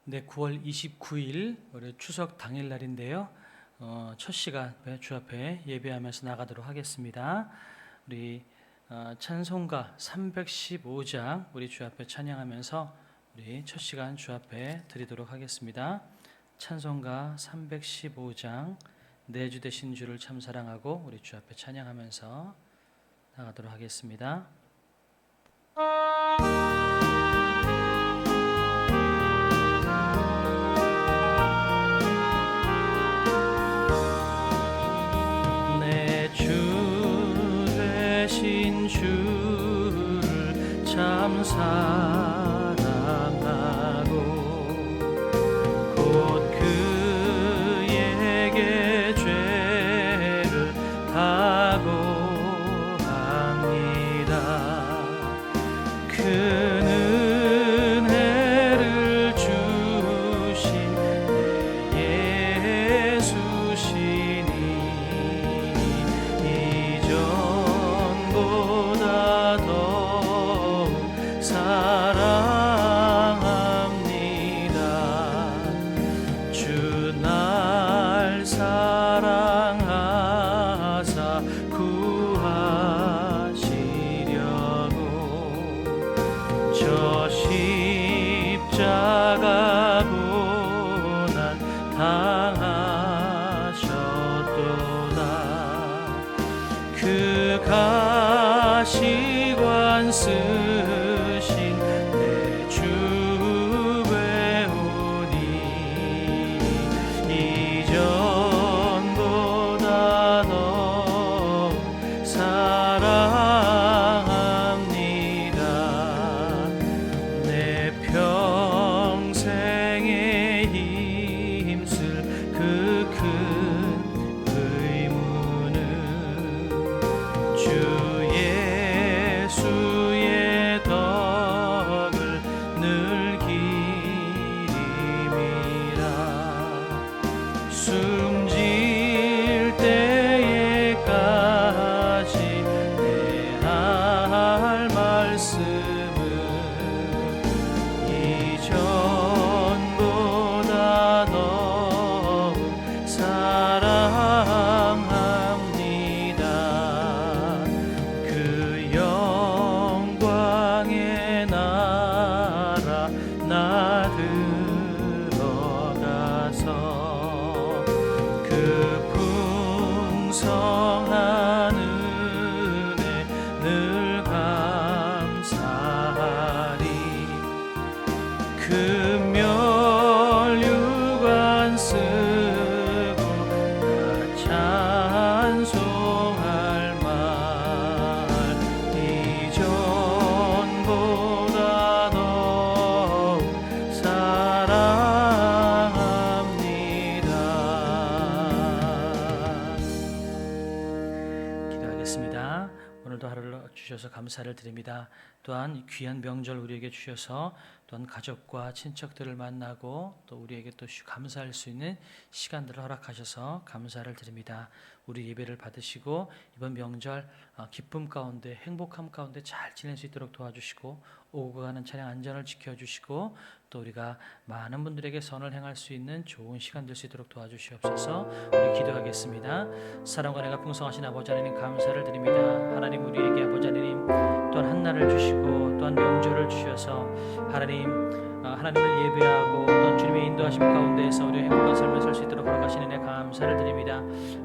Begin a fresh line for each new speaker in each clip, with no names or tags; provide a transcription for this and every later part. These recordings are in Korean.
네, 9월 29일 우리 추석 당일날인데요. 첫 시간 주 앞에 예배하면서 나가도록 하겠습니다. 우리 찬송가 315장 우리 주 앞에 찬양하면서 우리 첫 시간 주 앞에 드리도록 하겠습니다. 찬송가 315장 내 주 되신 주를 참 사랑하고 우리 주 앞에 찬양하면서 나가도록 하겠습니다. 주를 참 사랑하고 곧 그에게 죄를 다고 합니다. 큰 은혜를 주신 내 예수시니 이전보다 더욱 사랑합니다. 주 날 사랑하사 구하시려고 저 십자가 고난 당하셨도다. 그 가시관 쓰신 내 주 배우니 이전보다 더욱 사랑합니다. 내 평생에 힘쓸 그 큰 의무는 주 예수의 덕을 늘 기림이라. 숨질 때에까지 내 할 말씀은 이전보다 더욱 사랑합니다. 그 영광의 나라 나 들어가서 그 풍성한 은혜 늘 감사하리. 금멸류관 쓰고 나 찬송할 말 이전보다 더욱 사랑합니다. 기도하겠습니다. 오늘도 하루를 주셔서 감사를 드립니다. 또한 귀한 명절 우리에게 주셔서 또한 가족과 친척들을 만나고 또 우리에게 또 감사할 수 있는 시간들을 허락하셔서 감사를 드립니다. 우리 예배를 받으시고 이번 명절 기쁨 가운데 행복함 가운데 잘 지낼 수 있도록 도와주시고 오고 가는 차량 안전을 지켜주시고 또 우리가 많은 분들에게 선을 행할 수 있는 좋은 시간 될 수 있도록 도와주시옵소서. 우리 기도하겠습니다. 사랑과 은혜가 풍성하신 아버지 하나님 감사를 드립니다. 하나님 우리에게 아버지 하나님 또한 한날을 주시고 또한 명절을 주셔서 하나님을 예배하고 또한 주님의 인도하심 가운데에서 우리 행복한 삶을 살 수 있도록 허락하시는 은혜 감사를 드립니다.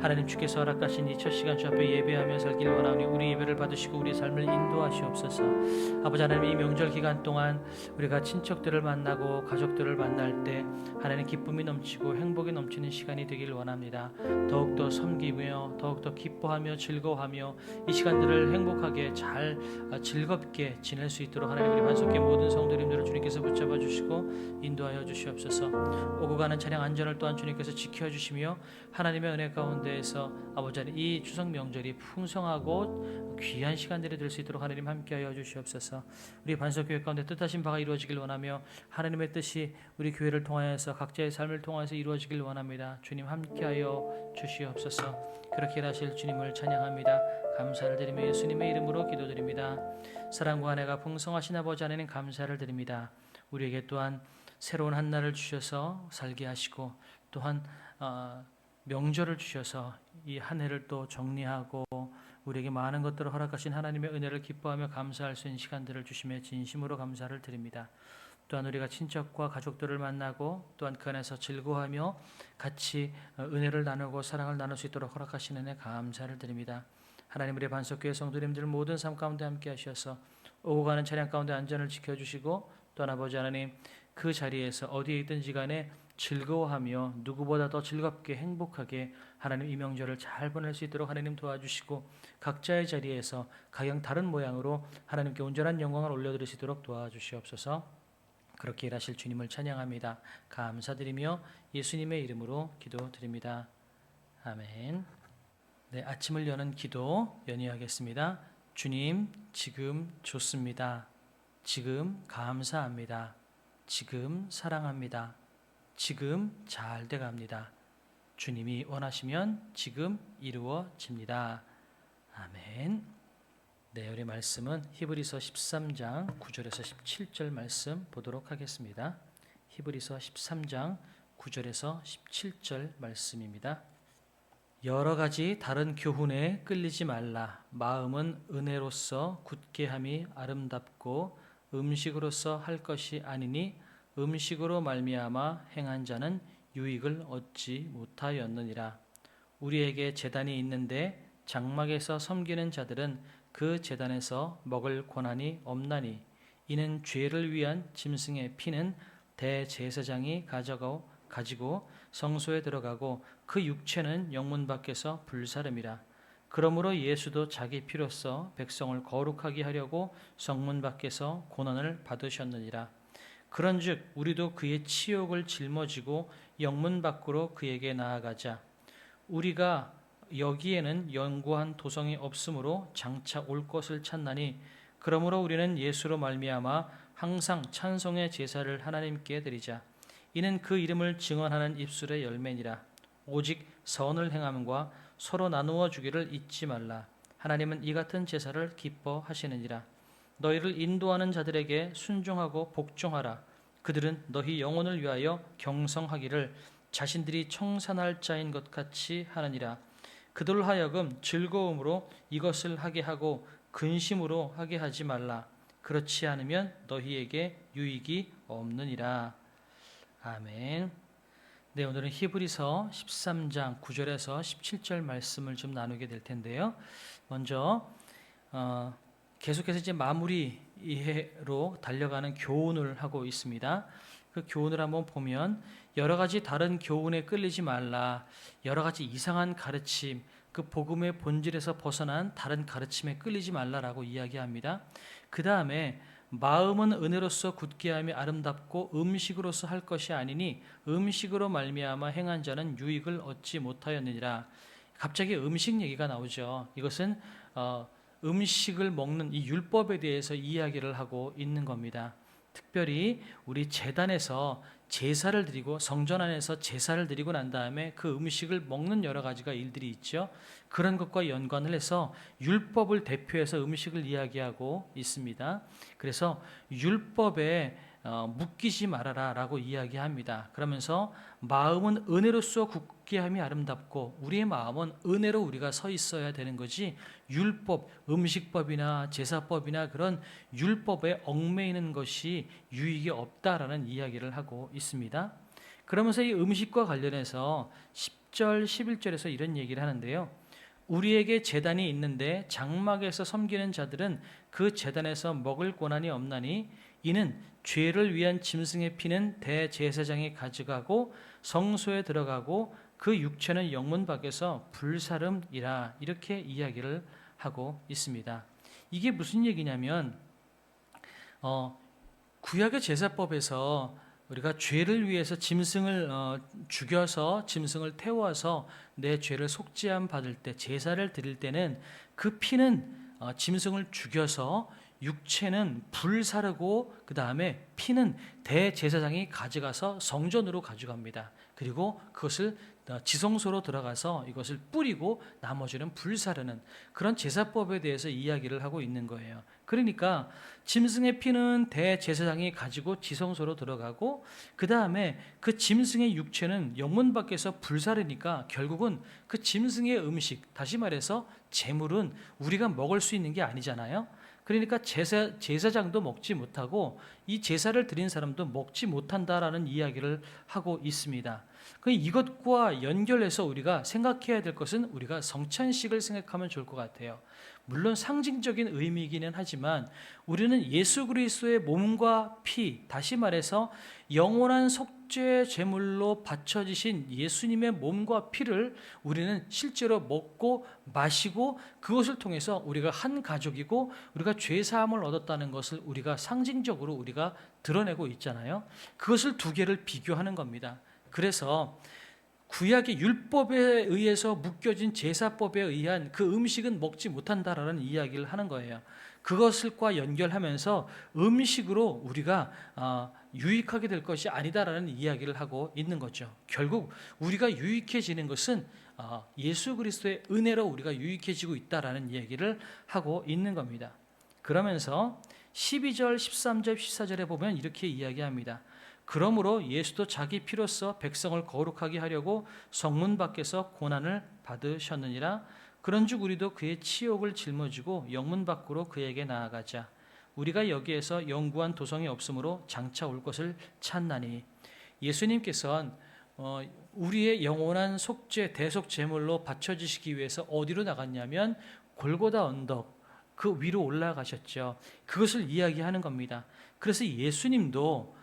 하나님 주께서 허락하신 이 첫 시간 주 앞에 예배하며 살길 원하오니 우리 예배를 받으시고 우리의 삶을 인도하시옵소서. 아버지 하나님 이 명절 기간 동안 우리가 친척들을 만나고 가족들을 만날 때 하나님 기쁨이 넘치고 행복이 넘치는 시간이 되길 원합니다. 더욱더 섬기며 더욱더 기뻐하며 즐거워하며 이 시간들을 행복하게 잘 즐겁게 지낼 수 있도록 하나님 우리 반석회 모든 성도님들을 주님께서 붙잡아 주시고 인도하여 주시옵소서. 오고 가는 차량 안전을 또한 주님께서 지켜주시며 하나님의 은혜 가운데에서 아버지 하나님 이 추석 명절이 풍성하고 귀한 시간들이 될 수 있도록 하나님 함께하여 주시옵소서. 우리 반석교회 가운데 뜻하신 바가 이루어지길 원하며 하나님의 뜻이 우리 교회를 통하여서 각자의 삶을 통하여서 이루어지길 원합니다. 주님 함께하여 주시옵소서. 그렇게 하실 주님을 찬양합니다. 감사를 드리며 예수님의 이름으로 기도드립니다. 사랑과 은혜가 풍성하신 아버지 하나님 감사를 드립니다. 우리에게 또한 새로운 한 날을 주셔서 살게 하시고 또한 명절을 주셔서 이 한 해를 또 정리하고 우리에게 많은 것들을 허락하신 하나님의 은혜를 기뻐하며 감사할 수 있는 시간들을 주심에 진심으로 감사를 드립니다. 또한 우리가 친척과 가족들을 만나고 또한 그 안에서 즐거워하며 같이 은혜를 나누고 사랑을 나눌 수 있도록 허락하신 은혜 감사를 드립니다. 하나님, 우리 반석교회 성도님들 모든 삶 가운데 함께 하셔서 오고 가는 차량 가운데 안전을 지켜주시고 또한 아버지 하나님, 그 자리에서 어디에 있든지 간에 즐거워하며 누구보다 더 즐겁게 행복하게 하나님 이 명절을 잘 보낼 수 있도록 하나님 도와주시고 각자의 자리에서 각양 다른 모양으로 하나님께 온전한 영광을 올려드릴 수 있도록 도와주시옵소서. 그렇게 일하실 주님을 찬양합니다. 감사드리며 예수님의 이름으로 기도드립니다. 아멘. 네, 아침을 여는 기도 연이하겠습니다. 주님, 지금 좋습니다. 지금 감사합니다. 지금 사랑합니다. 지금 잘 돼갑니다. 주님이 원하시면 지금 이루어집니다. 아멘. 네, 우리 말씀은 히브리서 13장 9절에서 17절 말씀 보도록 하겠습니다. 히브리서 13장 9절에서 17절 말씀입니다. 여러 가지 다른 교훈에 끌리지 말라. 마음은 은혜로서 굳게 함이 아름답고 음식으로서 할 것이 아니니 음식으로 말미암아 행한 자는 유익을 얻지 못하였느니라. 우리에게 제단이 있는데 장막에서 섬기는 자들은 그 제단에서 먹을 권한이 없나니 이는 죄를 위한 짐승의 피는 대제사장이 가지고 성소에 들어가고 그 육체는 영문 밖에서 불사름이라. 그러므로 예수도 자기 피로써 백성을 거룩하게 하려고 성문 밖에서 고난을 받으셨느니라. 그런즉 우리도 그의 치욕을 짊어지고 영문 밖으로 그에게 나아가자. 우리가 여기에는 견고한 도성이 없으므로 장차 올 것을 찾나니 그러므로 우리는 예수로 말미암아 항상 찬송의 제사를 하나님께 드리자. 이는 그 이름을 증언하는 입술의 열매니라. 오직 선을 행함과 서로 나누어 주기를 잊지 말라. 하나님은 이 같은 제사를 기뻐하시느니라. 너희를 인도하는 자들에게 순종하고 복종하라. 그들은 너희 영혼을 위하여 경성하기를 자신들이 청산할 자인 것 같이 하느니라. 그들로 하여금 즐거움으로 이것을 하게 하고 근심으로 하게 하지 말라. 그렇지 않으면 너희에게 유익이 없느니라. 아멘. 네, 오늘은 히브리서 13장 9절에서 17절 말씀을 좀 나누게 될 텐데요. 먼저 계속해서 이제 마무리 이해로 달려가는 교훈을 하고 있습니다. 그 교훈을 한번 보면 여러 가지 다른 교훈에 끌리지 말라. 여러 가지 이상한 가르침, 그 복음의 본질에서 벗어난 다른 가르침에 끌리지 말라라고 이야기합니다. 그 다음에 마음은 은혜로서 굳게 함이 아름답고 음식으로서 할 것이 아니니 음식으로 말미암아 행한 자는 유익을 얻지 못하였느니라. 갑자기 음식 얘기가 나오죠. 이것은 음식을 먹는 이 율법에 대해서 이야기를 하고 있는 겁니다. 특별히 우리 제단에서 제사를 드리고 성전 안에서 제사를 드리고 난 다음에 그 음식을 먹는 여러 가지가 일들이 있죠. 그런 것과 연관을 해서 율법을 대표해서 음식을 이야기하고 있습니다. 그래서 율법에 묶이지 말아라 라고 이야기합니다. 그러면서 마음은 은혜로서 굳게 함이 아름답고 우리의 마음은 은혜로 우리가 서 있어야 되는 거지 율법, 음식법이나 제사법이나 그런 율법에 얽매이는 것이 유익이 없다라는 이야기를 하고 있습니다. 그러면서 이 음식과 관련해서 10절, 11절에서 이런 얘기를 하는데요. 우리에게 제단이 있는데 장막에서 섬기는 자들은 그 제단에서 먹을 권한이 없나니 이는 죄를 위한 짐승의 피는 대제사장이 가져가고 성소에 들어가고 그 육체는 영문 밖에서 불사름이라. 이렇게 이야기를 하고 있습니다. 이게 무슨 얘기냐면 구약의 제사법에서 우리가 죄를 위해서 짐승을 죽여서 짐승을 태워서 내 죄를 속죄함 받을 때 제사를 드릴 때는 그 피는 짐승을 죽여서 육체는 불사르고 그 다음에 피는 대제사장이 가져가서 성전으로 가져갑니다. 그리고 그것을 지성소로 들어가서 이것을 뿌리고 나머지는 불사르는 그런 제사법에 대해서 이야기를 하고 있는 거예요. 그러니까 짐승의 피는 대제사장이 가지고 지성소로 들어가고 그 다음에 그 짐승의 육체는 영문 밖에서 불사르니까 결국은 그 짐승의 음식, 다시 말해서 제물은 우리가 먹을 수 있는 게 아니잖아요. 그러니까 제사장도 먹지 못하고 이 제사를 드린 사람도 먹지 못한다라는 이야기를 하고 있습니다. 이것과 연결해서 우리가 생각해야 될 것은 우리가 성찬식을 생각하면 좋을 것 같아요. 물론 상징적인 의미이기는 하지만 우리는 예수 그리스도의 몸과 피, 다시 말해서 영원한 속죄 제물로 바쳐지신 예수님의 몸과 피를 우리는 실제로 먹고 마시고 그것을 통해서 우리가 한 가족이고 우리가 죄 사함을 얻었다는 것을 우리가 상징적으로 우리가 드러내고 있잖아요. 그것을 두 개를 비교하는 겁니다. 그래서 구약의 율법에 의해서 묶여진 제사법에 의한 그 음식은 먹지 못한다라는 이야기를 하는 거예요. 그것과 연결하면서 음식으로 우리가 유익하게 될 것이 아니다라는 이야기를 하고 있는 거죠. 결국 우리가 유익해지는 것은 예수 그리스도의 은혜로 우리가 유익해지고 있다라는 이야기를 하고 있는 겁니다. 그러면서 12절, 13절, 14절에 보면 이렇게 이야기합니다. 그러므로 예수도 자기 피로써 백성을 거룩하게 하려고 성문 밖에서 고난을 받으셨느니라. 그런즉 우리도 그의 치욕을 짊어지고 영문 밖으로 그에게 나아가자. 우리가 여기에서 영구한 도성이 없으므로 장차 올 것을 찾나니. 예수님께서는 우리의 영원한 속죄 대속 제물로 바쳐지시기 위해서 어디로 나갔냐면 골고다 언덕 그 위로 올라가셨죠. 그것을 이야기하는 겁니다. 그래서 예수님도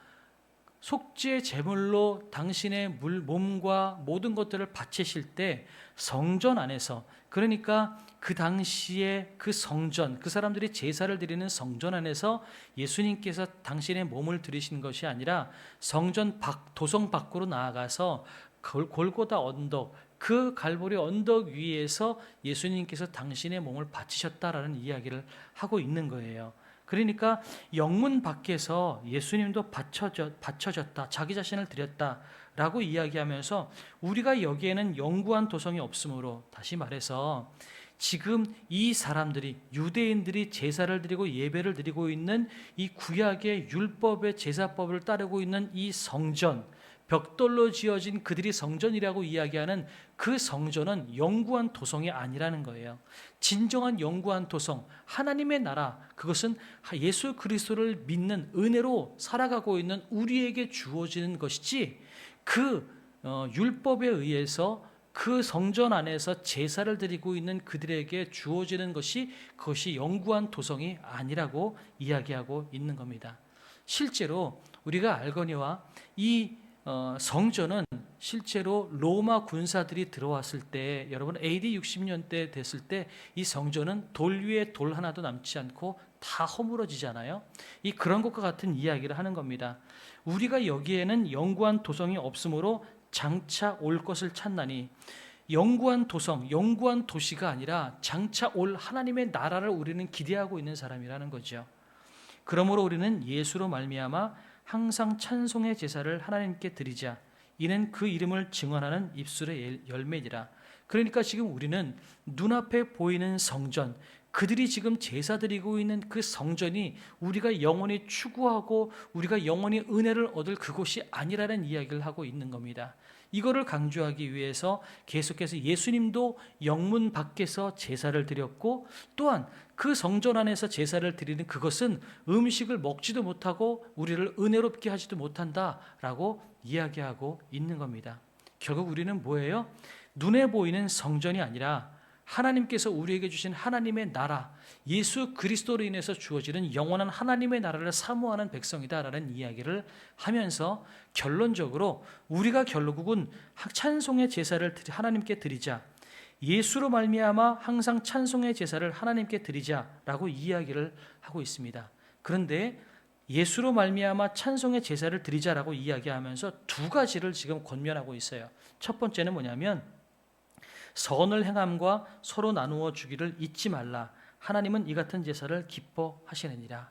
속죄 제물로 당신의 몸과 모든 것들을 바치실 때 성전 안에서, 그러니까 그 당시에 그 성전, 그 사람들이 제사를 드리는 성전 안에서 예수님께서 당신의 몸을 드리신 것이 아니라 성전 도성 밖으로 나아가서 골고다 언덕, 그 갈보리 언덕 위에서 예수님께서 당신의 몸을 바치셨다라는 이야기를 하고 있는 거예요. 그러니까 영문 밖에서 예수님도 바쳐졌다, 자기 자신을 드렸다라고 이야기하면서 우리가 여기에는 영구한 도성이 없으므로, 다시 말해서 지금 이 사람들이, 유대인들이 제사를 드리고 예배를 드리고 있는 이 구약의 율법의 제사법을 따르고 있는 이 성전, 벽돌로 지어진 그들이 성전이라고 이야기하는 그 성전은 영구한 도성이 아니라는 거예요. 진정한 영구한 도성, 하나님의 나라, 그것은 예수 그리스도를 믿는 은혜로 살아가고 있는 우리에게 주어지는 것이지, 그 율법에 의해서 그 성전 안에서 제사를 드리고 있는 그들에게 주어지는 것이, 그것이 영구한 도성이 아니라고 이야기하고 있는 겁니다. 실제로 우리가 알거니와 이 성전은 실제로 로마 군사들이 들어왔을 때, 여러분 AD 60년대 됐을 때 이 성전은 돌 위에 돌 하나도 남지 않고 다 허물어지잖아요. 이 그런 것과 같은 이야기를 하는 겁니다. 우리가 여기에는 영구한 도성이 없으므로 장차 올 것을 찾나니, 영구한 도성, 영구한 도시가 아니라 장차 올 하나님의 나라를 우리는 기대하고 있는 사람이라는 거죠. 그러므로 우리는 예수로 말미암아 항상 찬송의 제사를 하나님께 드리자. 이는 그 이름을 증언하는 입술의 열매니라. 그러니까 지금 우리는 눈앞에 보이는 성전, 그들이 지금 제사 드리고 있는 그 성전이 우리가 영원히 추구하고 우리가 영원히 은혜를 얻을 그곳이 아니라는 이야기를 하고 있는 겁니다. 이거를 강조하기 위해서 계속해서 예수님도 영문 밖에서 제사를 드렸고, 또한 그 성전 안에서 제사를 드리는 그것은 음식을 먹지도 못하고 우리를 은혜롭게 하지도 못한다라고 이야기하고 있는 겁니다. 결국 우리는 뭐예요? 눈에 보이는 성전이 아니라 하나님께서 우리에게 주신 하나님의 나라, 예수 그리스도로 인해서 주어지는 영원한 하나님의 나라를 사모하는 백성이다라는 이야기를 하면서, 결론적으로 우리가 결국은 찬송의 제사를 하나님께 드리자, 예수로 말미암아 항상 찬송의 제사를 하나님께 드리자라고 이야기를 하고 있습니다. 그런데 예수로 말미암아 찬송의 제사를 드리자라고 이야기하면서 두 가지를 지금 권면하고 있어요. 첫 번째는 뭐냐면 선을 행함과 서로 나누어 주기를 잊지 말라. 하나님은 이 같은 제사를 기뻐하시느니라.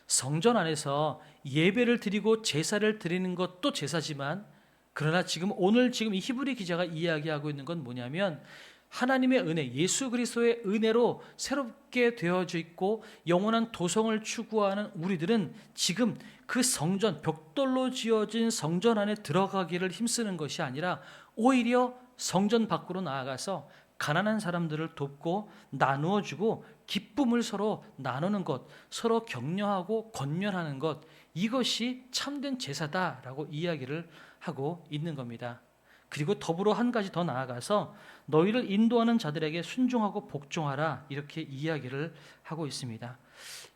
성전 안에서 예배를 드리고 제사를 드리는 것도 제사지만, 그러나 오늘 이 히브리 기자가 이야기하고 있는 건 뭐냐면, 하나님의 은혜, 예수 그리스도의 은혜로 새롭게 되어져 있고 영원한 도성을 추구하는 우리들은 지금 그 성전, 벽돌로 지어진 성전 안에 들어가기를 힘쓰는 것이 아니라 오히려 성전 밖으로 나아가서 가난한 사람들을 돕고 나누어 주고 기쁨을 서로 나누는 것, 서로 격려하고 권면하는 것, 이것이 참된 제사다라고 이야기를 하고 있는 겁니다. 그리고 더불어 한 가지 더 나아가서 너희를 인도하는 자들에게 순종하고 복종하라, 이렇게 이야기를 하고 있습니다.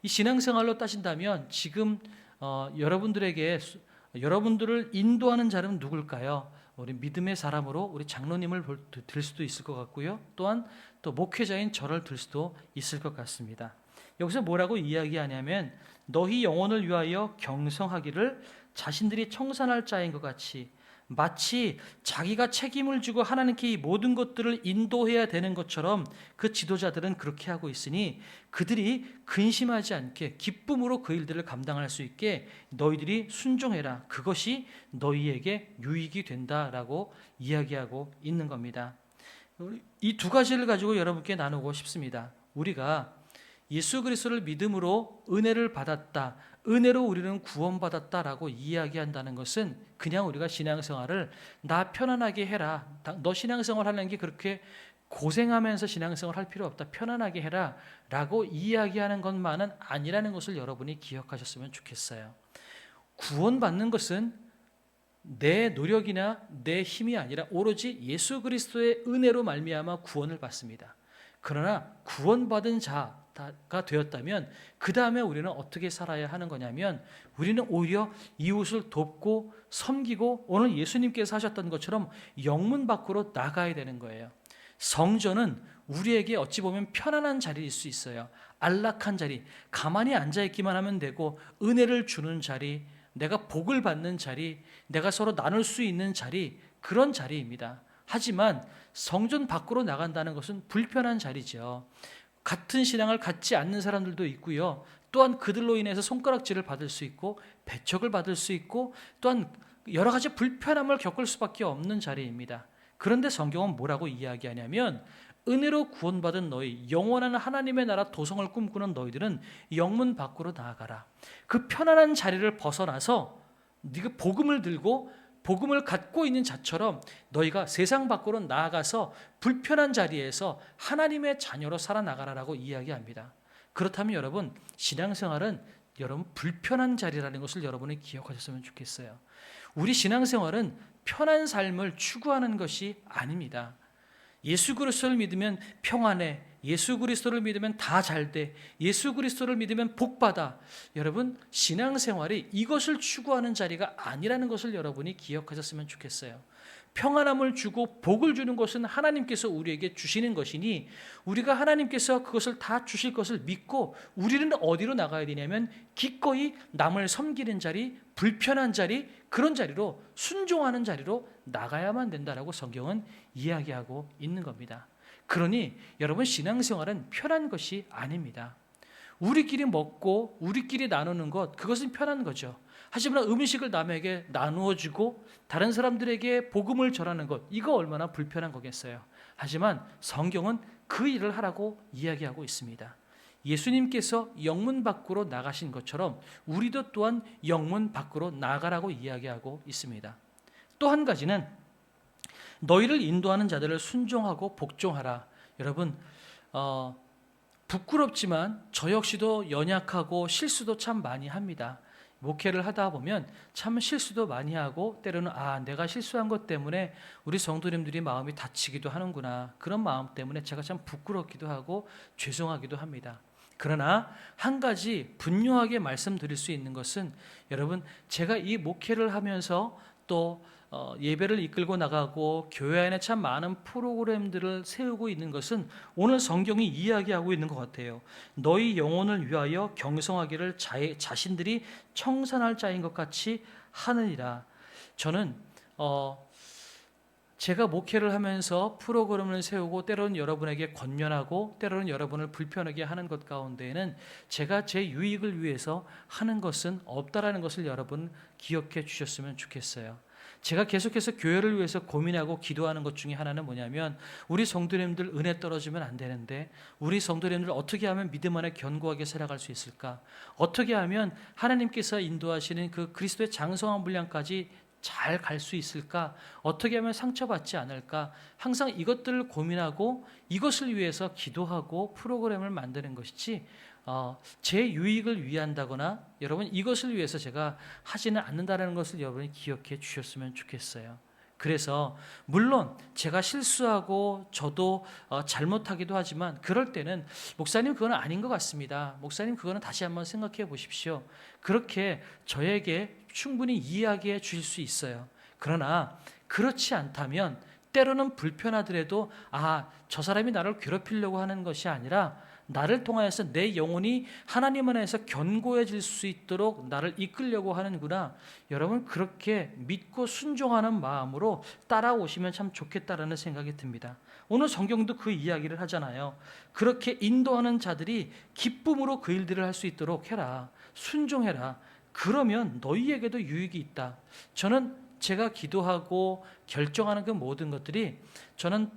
이 신앙생활로 따진다면 지금 여러분들을 인도하는 자는 누굴까요? 우리 믿음의 사람으로 우리 장로님을 들 수도 있을 것 같고요. 또한 또 목회자인 저를 들 수도 있을 것 같습니다. 여기서 뭐라고 이야기하냐면, 너희 영혼을 위하여 경성하기를 자신들이 청산할 자인 것 같이, 마치 자기가 책임을 지고 하나님께 이 모든 것들을 인도해야 되는 것처럼 그 지도자들은 그렇게 하고 있으니 그들이 근심하지 않게 기쁨으로 그 일들을 감당할 수 있게 너희들이 순종해라. 그것이 너희에게 유익이 된다라고 이야기하고 있는 겁니다. 이 두 가지를 가지고 여러분께 나누고 싶습니다. 우리가 예수 그리스도를 믿음으로 은혜를 받았다, 은혜로 우리는 구원받았다라고 이야기한다는 것은 그냥 우리가 신앙생활을 나 편안하게 해라, 너 신앙생활 하는 게 그렇게 고생하면서 신앙생활 할 필요 없다, 편안하게 해라 라고 이야기하는 것만은 아니라는 것을 여러분이 기억하셨으면 좋겠어요. 구원받는 것은 내 노력이나 내 힘이 아니라 오로지 예수 그리스도의 은혜로 말미암아 구원을 받습니다. 그러나 구원받은 자가 되었다면 그 다음에 우리는 어떻게 살아야 하는 거냐면, 우리는 오히려 이웃을 돕고 섬기고 오늘 예수님께서 하셨던 것처럼 영문 밖으로 나가야 되는 거예요. 성전은 우리에게 어찌 보면 편안한 자리일 수 있어요. 안락한 자리, 가만히 앉아있기만 하면 되고 은혜를 주는 자리, 내가 복을 받는 자리, 내가 서로 나눌 수 있는 자리, 그런 자리입니다. 하지만 성전 밖으로 나간다는 것은 불편한 자리죠. 같은 신앙을 갖지 않는 사람들도 있고요. 또한 그들로 인해서 손가락질을 받을 수 있고 배척을 받을 수 있고 또한 여러 가지 불편함을 겪을 수밖에 없는 자리입니다. 그런데 성경은 뭐라고 이야기하냐면, 은혜로 구원받은 너희, 영원한 하나님의 나라 도성을 꿈꾸는 너희들은 영문 밖으로 나아가라. 그 편안한 자리를 벗어나서 네가 복음을 들고 복음을 갖고 있는 자처럼 너희가 세상 밖으로 나아가서 불편한 자리에서 하나님의 자녀로 살아나가라라고 이야기합니다. 그렇다면 여러분, 신앙생활은 여러분 불편한 자리라는 것을 여러분이 기억하셨으면 좋겠어요. 우리 신앙생활은 편한 삶을 추구하는 것이 아닙니다. 예수 그리스도를 믿으면 평안해, 예수 그리스도를 믿으면 다 잘 돼, 예수 그리스도를 믿으면 복받아. 여러분, 신앙생활이 이것을 추구하는 자리가 아니라는 것을 여러분이 기억하셨으면 좋겠어요. 평안함을 주고 복을 주는 것은 하나님께서 우리에게 주시는 것이니 우리가 하나님께서 그것을 다 주실 것을 믿고 우리는 어디로 나가야 되냐면 기꺼이 남을 섬기는 자리, 불편한 자리, 그런 자리로, 순종하는 자리로 나가야만 된다라고 성경은 이야기하고 있는 겁니다. 그러니 여러분, 신앙생활은 편한 것이 아닙니다. 우리끼리 먹고 우리끼리 나누는 것, 그것은 편한 거죠. 하지만 음식을 남에게 나누어 주고 다른 사람들에게 복음을 전하는 것, 이거 얼마나 불편한 거겠어요. 하지만 성경은 그 일을 하라고 이야기하고 있습니다. 예수님께서 영문 밖으로 나가신 것처럼 우리도 또한 영문 밖으로 나가라고 이야기하고 있습니다. 또 한 가지는 너희를 인도하는 자들을 순종하고 복종하라. 여러분, 부끄럽지만 저 역시도 연약하고 실수도 참 많이 합니다. 목회를 하다 보면 참 실수도 많이 하고 때로는 내가 실수한 것 때문에 우리 성도님들이 마음이 다치기도 하는구나, 그런 마음 때문에 제가 참 부끄럽기도 하고 죄송하기도 합니다. 그러나 한 가지 분명하게 말씀드릴 수 있는 것은, 여러분, 제가 이 목회를 하면서 또 예배를 이끌고 나가고 교회 안에 참 많은 프로그램들을 세우고 있는 것은 오늘 성경이 이야기하고 있는 것 같아요. 너희 영혼을 위하여 경성하기를 자신들이 청산할 자인 것 같이 하느니라. 저는 제가 목회를 하면서 프로그램을 세우고 때로는 여러분에게 권면하고 때로는 여러분을 불편하게 하는 것 가운데에는 제가 제 유익을 위해서 하는 것은 없다라는 것을 여러분 기억해 주셨으면 좋겠어요. 제가 계속해서 교회를 위해서 고민하고 기도하는 것 중에 하나는 뭐냐면, 우리 성도님들 은혜 떨어지면 안 되는데 우리 성도님들 어떻게 하면 믿음 안에 견고하게 살아갈 수 있을까? 어떻게 하면 하나님께서 인도하시는 그 그리스도의 장성한 분량까지 잘 갈 수 있을까? 어떻게 하면 상처받지 않을까? 항상 이것들을 고민하고 이것을 위해서 기도하고 프로그램을 만드는 것이지, 제 유익을 위한다거나 여러분 이것을 위해서 제가 하지는 않는다는 것을 여러분이 기억해 주셨으면 좋겠어요. 그래서 물론 제가 실수하고 저도 잘못하기도 하지만 그럴 때는 목사님 그건 아닌 것 같습니다. 목사님 그거는 다시 한번 생각해 보십시오. 그렇게 저에게 충분히 이야기해 주실 수 있어요. 그러나 그렇지 않다면 때로는 불편하더라도 저 사람이 나를 괴롭히려고 하는 것이 아니라 나를 통하여서 내 영혼이 하나님 안에서 견고해질 수 있도록 나를 이끌려고 하는구나. 여러분 그렇게 믿고 순종하는 마음으로 따라오시면 참 좋겠다라는 생각이 듭니다. 오늘 성경도 그 이야기를 하잖아요. 그렇게 인도하는 자들이 기쁨으로 그 일들을 할 수 있도록 해라. 순종해라. 그러면 너희에게도 유익이 있다. 저는 제가 기도하고 결정하는 그 모든 것들이 저는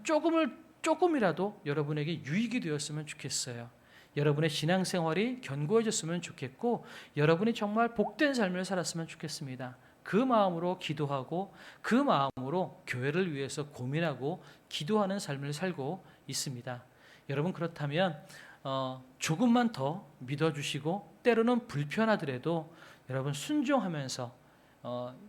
조금이라도 여러분에게 유익이 되었으면 좋겠어요. 여러분의 신앙생활이 견고해졌으면 좋겠고 여러분이 정말 복된 삶을 살았으면 좋겠습니다. 그 마음으로 기도하고 그 마음으로 교회를 위해서 고민하고 기도하는 삶을 살고 있습니다. 여러분 그렇다면 조금만 더 믿어주시고 때로는 불편하더라도 여러분 순종하면서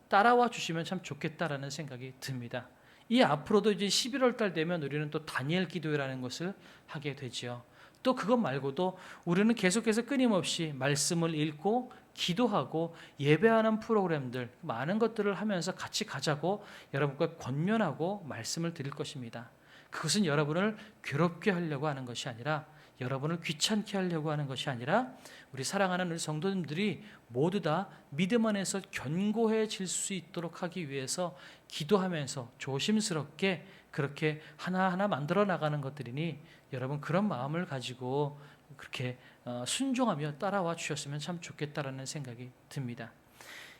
따라와 주시면 참 좋겠다라는 생각이 듭니다. 이 앞으로도 이제 11월 달 되면 우리는 또 다니엘 기도회라는 것을 하게 되죠. 또 그것 말고도 우리는 계속해서 끊임없이 말씀을 읽고 기도하고 예배하는 프로그램들 많은 것들을 하면서 같이 가자고 여러분과 권면하고 말씀을 드릴 것입니다. 그것은 여러분을 괴롭게 하려고 하는 것이 아니라 여러분을 귀찮게 하려고 하는 것이 아니라 우리 사랑하는 우리 성도님들이 모두 다 믿음 안에서 견고해질 수 있도록 하기 위해서 기도하면서 조심스럽게 그렇게 하나하나 만들어 나가는 것들이니 여러분 그런 마음을 가지고 그렇게 순종하며 따라와 주셨으면 참 좋겠다라는 생각이 듭니다.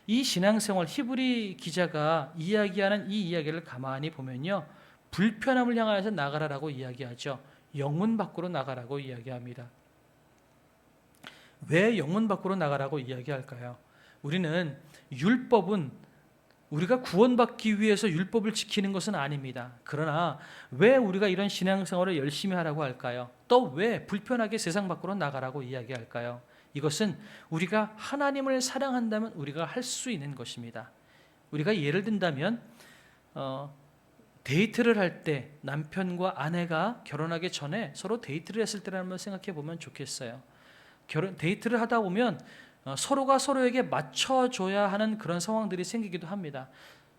이 신앙생활 히브리 기자가 이야기하는 이 이야기를 가만히 보면요, 불편함을 향하여서 나가라라고 이야기하죠. 영문 밖으로 나가라고 이야기합니다. 왜 영문 밖으로 나가라고 이야기할까요? 우리는 율법은 우리가 구원받기 위해서 율법을 지키는 것은 아닙니다. 그러나 왜 우리가 이런 신앙생활을 열심히 하라고 할까요? 또 왜 불편하게 세상 밖으로 나가라고 이야기할까요? 이것은 우리가 하나님을 사랑한다면 우리가 할 수 있는 것입니다. 우리가 예를 든다면 데이트를 할 때 남편과 아내가 결혼하기 전에 서로 데이트를 했을 때를 한번 생각해 보면 좋겠어요. 데이트를 하다 보면 서로가 서로에게 맞춰줘야 하는 그런 상황들이 생기기도 합니다.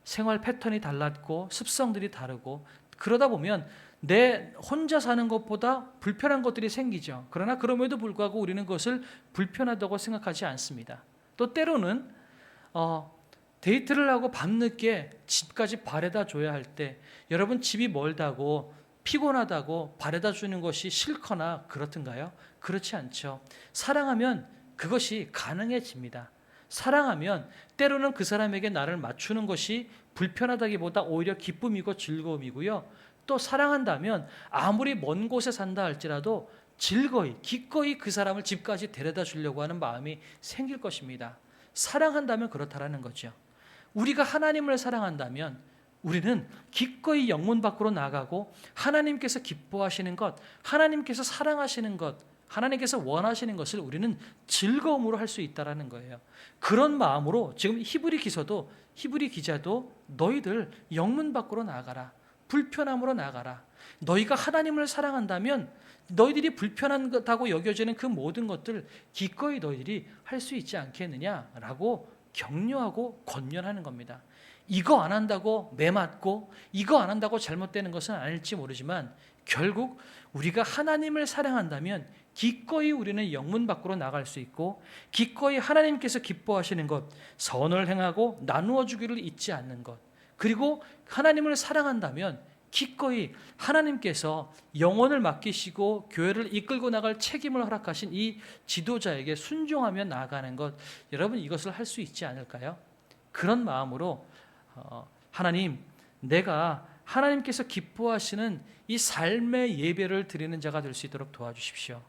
생활 패턴이 달랐고 습성들이 다르고 그러다 보면 내 혼자 사는 것보다 불편한 것들이 생기죠. 그러나 그럼에도 불구하고 우리는 그것을 불편하다고 생각하지 않습니다. 또 때로는 데이트를 하고 밤늦게 집까지 바래다 줘야 할 때 여러분 집이 멀다고 피곤하다고 바래다 주는 것이 싫거나 그렇든가요? 그렇지 않죠. 사랑하면 그것이 가능해집니다. 사랑하면 때로는 그 사람에게 나를 맞추는 것이 불편하다기보다 오히려 기쁨이고 즐거움이고요. 또 사랑한다면 아무리 먼 곳에 산다 할지라도 즐거이 기꺼이 그 사람을 집까지 데려다 주려고 하는 마음이 생길 것입니다. 사랑한다면 그렇다라는 거죠. 우리가 하나님을 사랑한다면 우리는 기꺼이 영문 밖으로 나가고 하나님께서 기뻐하시는 것, 하나님께서 사랑하시는 것, 하나님께서 원하시는 것을 우리는 즐거움으로 할 수 있다라는 거예요. 그런 마음으로 지금 히브리 기자도 너희들 영문 밖으로 나가라. 불편함으로 나가라. 너희가 하나님을 사랑한다면 너희들이 불편하다고 여겨지는 그 모든 것들 기꺼이 너희들이 할 수 있지 않겠느냐라고 격려하고 권면하는 겁니다. 이거 안 한다고 매맞고 이거 안 한다고 잘못되는 것은 아닐지 모르지만 결국 우리가 하나님을 사랑한다면 기꺼이 우리는 영문 밖으로 나갈 수 있고 기꺼이 하나님께서 기뻐하시는 것, 선을 행하고 나누어 주기를 잊지 않는 것, 그리고 하나님을 사랑한다면 기꺼이 하나님께서 영혼을 맡기시고 교회를 이끌고 나갈 책임을 허락하신 이 지도자에게 순종하며 나아가는 것, 여러분 이것을 할 수 있지 않을까요? 그런 마음으로 하나님, 내가 하나님께서 기뻐하시는 이 삶의 예배를 드리는 자가 될 수 있도록 도와주십시오.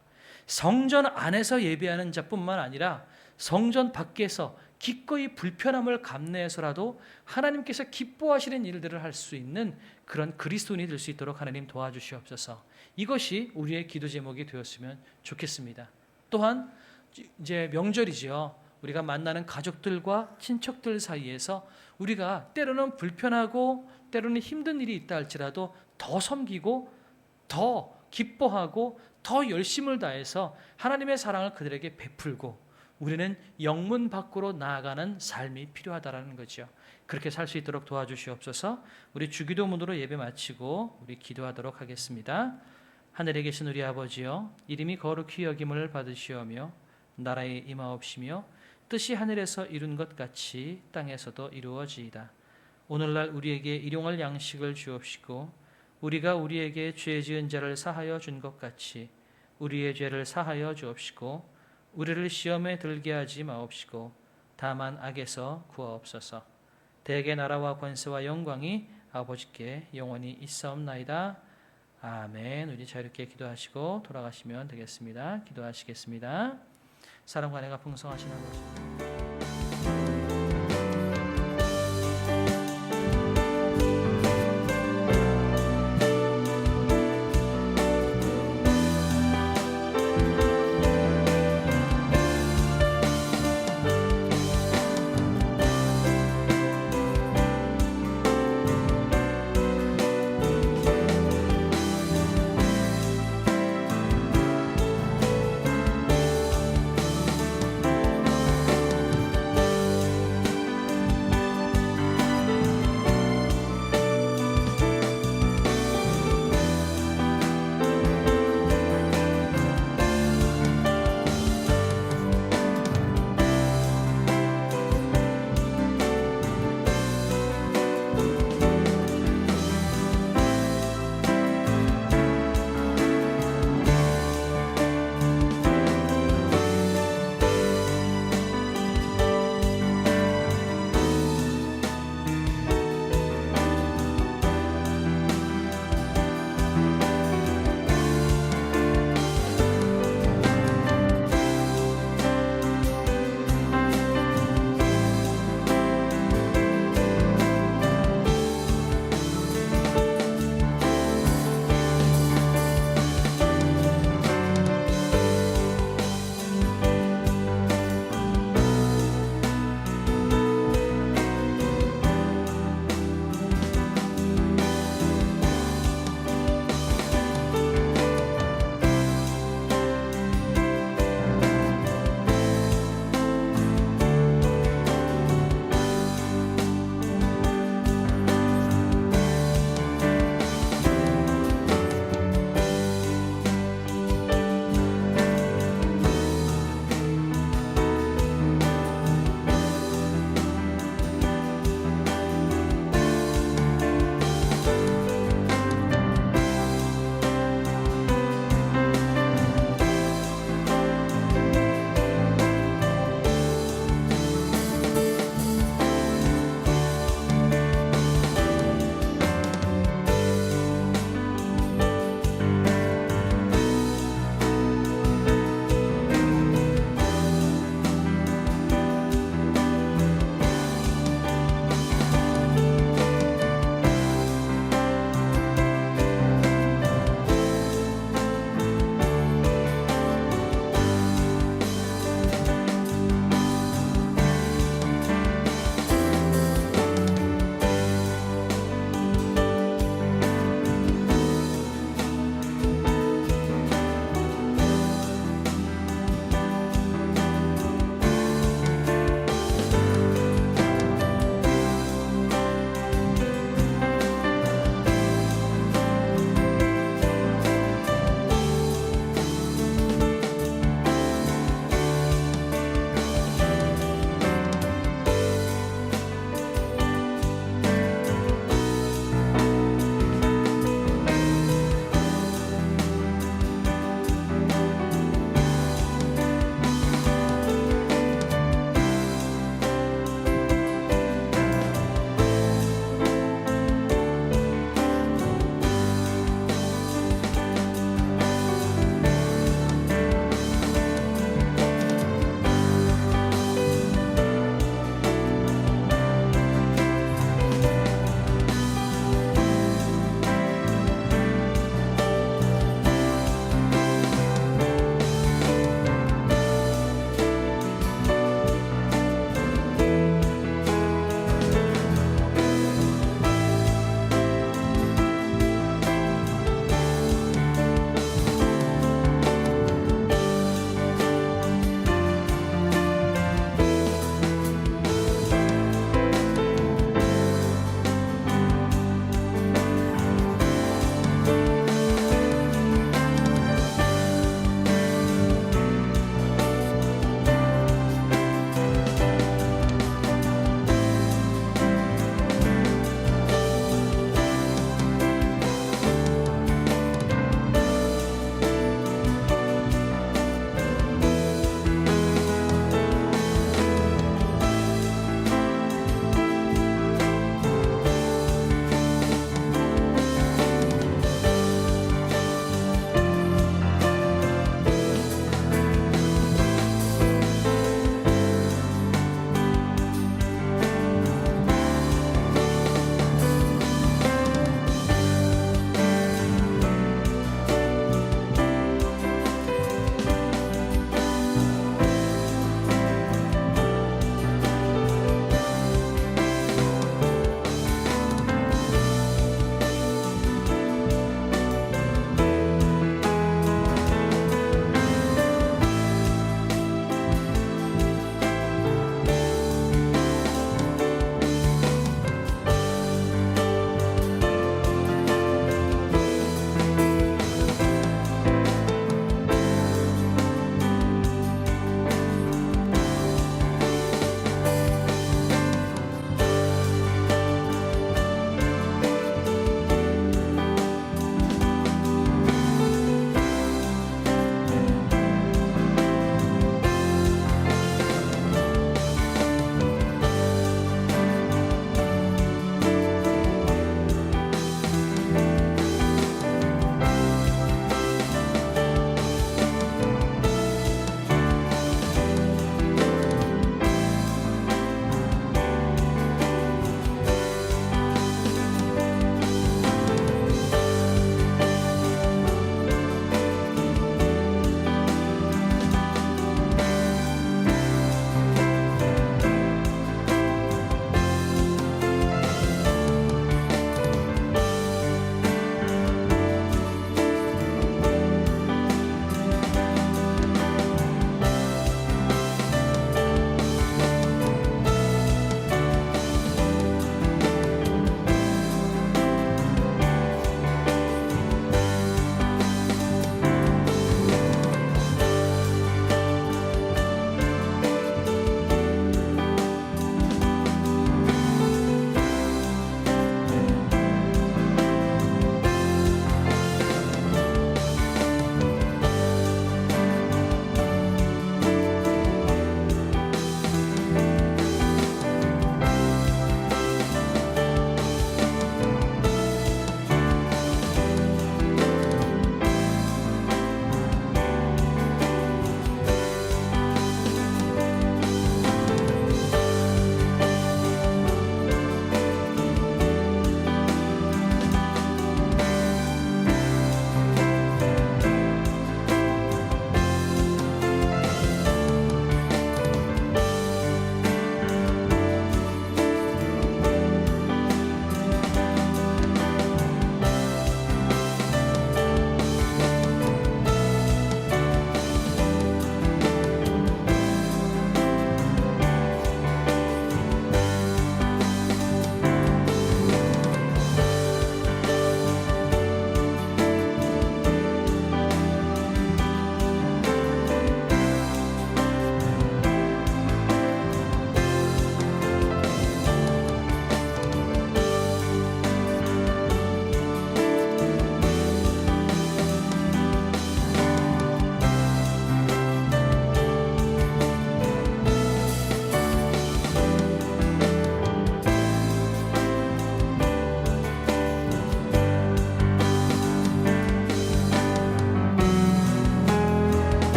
성전 안에서 예배하는 자뿐만 아니라 성전 밖에서 기꺼이 불편함을 감내해서라도 하나님께서 기뻐하시는 일들을 할 수 있는 그런 그리스도인이 될 수 있도록 하나님 도와주시옵소서. 이것이 우리의 기도 제목이 되었으면 좋겠습니다. 또한 이제 명절이지요. 우리가 만나는 가족들과 친척들 사이에서 우리가 때로는 불편하고 때로는 힘든 일이 있다 할지라도 더 섬기고 더 기뻐하고 더 열심을 다해서 하나님의 사랑을 그들에게 베풀고 우리는 영문 밖으로 나아가는 삶이 필요하다라는 거죠. 그렇게 살 수 있도록 도와주시옵소서. 우리 주기도문으로 예배 마치고 우리 기도하도록 하겠습니다. 하늘에 계신 우리 아버지여, 이름이 거룩히 여김을 받으시오며 나라에 임하옵시며 뜻이 하늘에서 이룬 것 같이 땅에서도 이루어지이다. 오늘날 우리에게 일용할 양식을 주옵시고 우리가 우리에게 죄 지은 자를 사하여 준 것 같이 우리의 죄를 사하여 주옵시고 우리를 시험에 들게 하지 마옵시고 다만 악에서 구하옵소서. 대개 나라와 권세와 영광이 아버지께 영원히 있사옵나이다. 아멘. 우리 자유롭게 기도하시고 돌아가시면 되겠습니다. 기도하시겠습니다. 사랑과 은혜가 풍성하신 아버지,